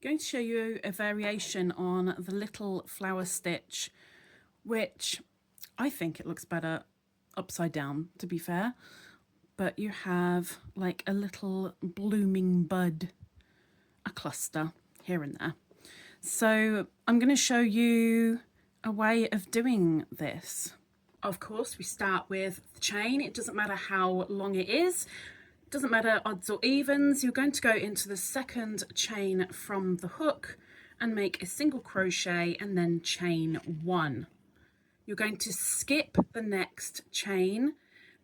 Going to show you a variation on the little flower stitch, which I think it looks better upside down, to be fair, but you have like a little blooming bud, a cluster here and there. So I'm going to show you a way of doing this. Of course, we start with the chain. It doesn't matter how long it is. Doesn't matter odds or evens. You're going to go into the second chain from the hook and make a single crochet and then chain one. You're going to skip the next chain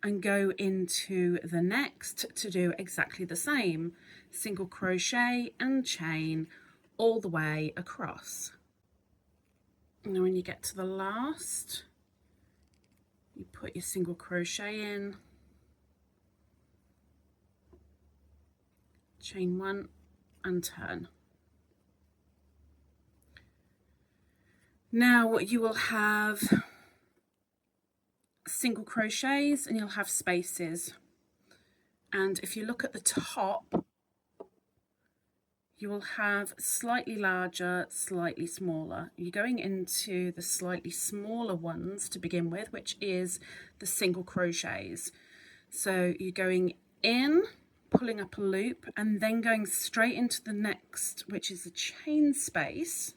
and go into the next to do exactly the same. Single crochet and chain all the way across. Now when you get to the last, you put your single crochet in, chain one and turn. Now you will have single crochets and you'll have spaces, and if you look at the top you will have slightly larger, slightly smaller. You're going into the slightly smaller ones to begin with, which is the single crochets. So you're going in, pulling up a loop, and then going straight into the next, which is a chain space,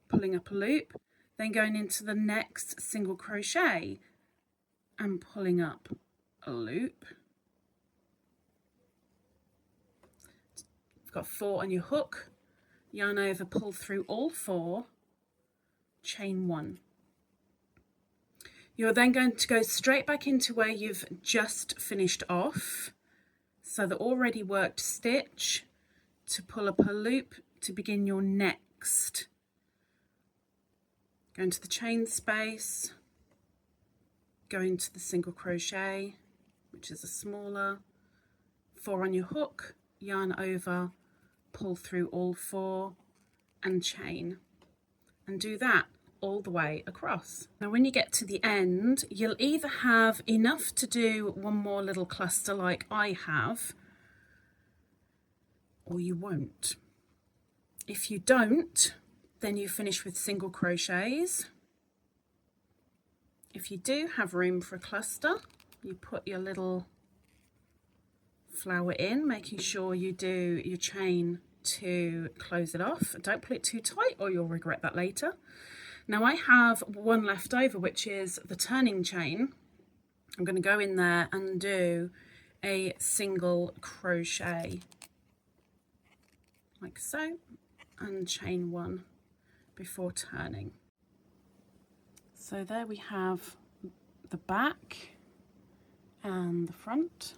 pulling up a loop, then going into the next single crochet and pulling up a loop. You've got 4 on your hook, yarn over, pull through all 4, chain 1. You're then going to go straight back into where you've just finished off, so the already worked stitch, to pull up a loop to begin your next. Go into the chain space, go into the single crochet, which is a smaller, 4 on your hook, yarn over, pull through all 4 and chain, and do that all the way across. Now when you get to the end, you'll either have enough to do one more little cluster like I have, or you won't. If you don't, then you finish with single crochets. If you do have room for a cluster, you put your little flower in, making sure you do your chain to close it off. Don't pull it too tight or you'll regret that later. Now I have one left over, which is the turning chain. I'm going to go in there and do a single crochet like so and chain 1 before turning. So there we have the back and the front.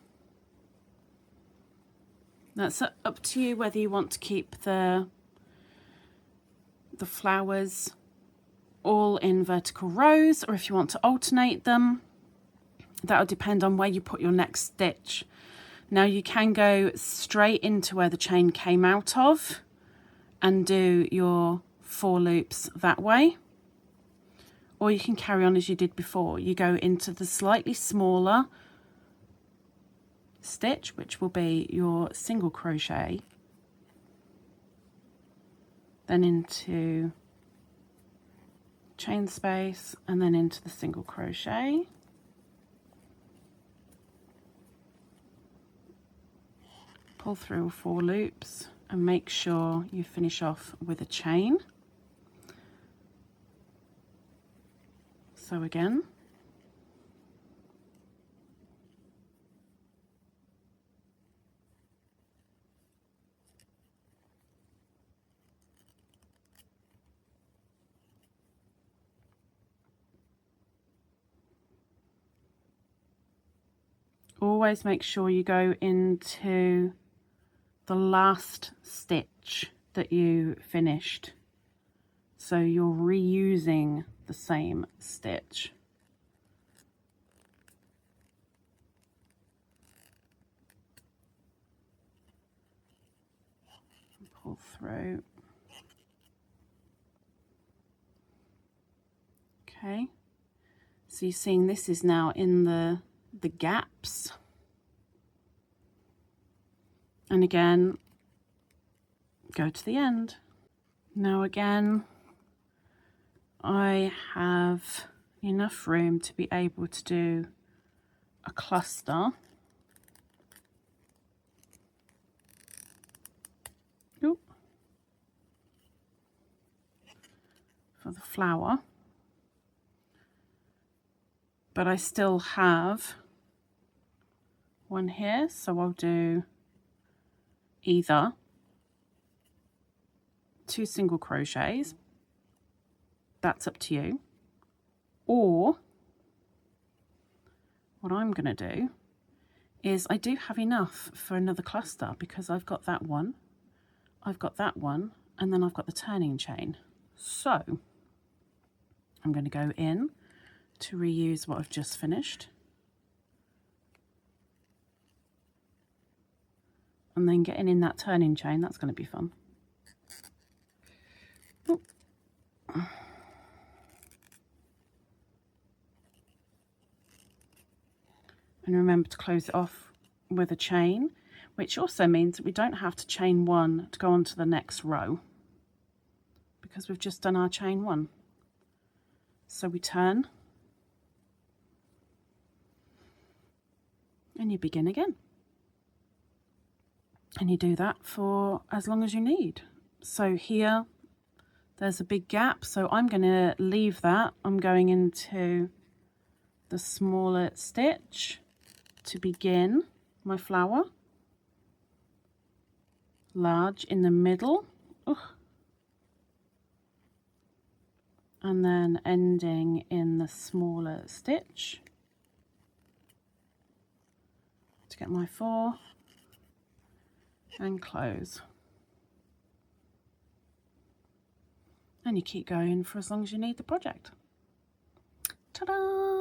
That's up to you whether you want to keep the flowers all in vertical rows, or if you want to alternate them. That'll depend on where you put your next stitch. Now you can go straight into where the chain came out of and do your 4 loops that way, or you can carry on as you did before. You go into the slightly smaller stitch, which will be your single crochet, then into chain space, and then into the single crochet, pull through 4 loops and make sure you finish off with a chain. So again, always make sure you go into the last stitch that you finished, so you're reusing the same stitch. Pull through. Okay, so you're seeing this is now in the gaps, and again go to the end. Now again, I have enough room to be able to do a cluster. Oop. For the flower. But I still have one here, so I'll do either 2 single crochets, that's up to you, or what I'm going to do is I do have enough for another cluster because I've got that one, I've got that one, and then I've got the turning chain. So I'm going to go in to reuse what I've just finished, and then getting in that turning chain, that's going to be fun. Oop. And remember to close it off with a chain, which also means that we don't have to chain one to go on to the next row because we've just done our chain one. So we turn and you begin again. And you do that for as long as you need. So here, there's a big gap, so I'm going to leave that. I'm going into the smaller stitch to begin my flower. Large in the middle. Ugh. And then ending in the smaller stitch to get my 4. And close. And you keep going for as long as you need the project. Ta-da!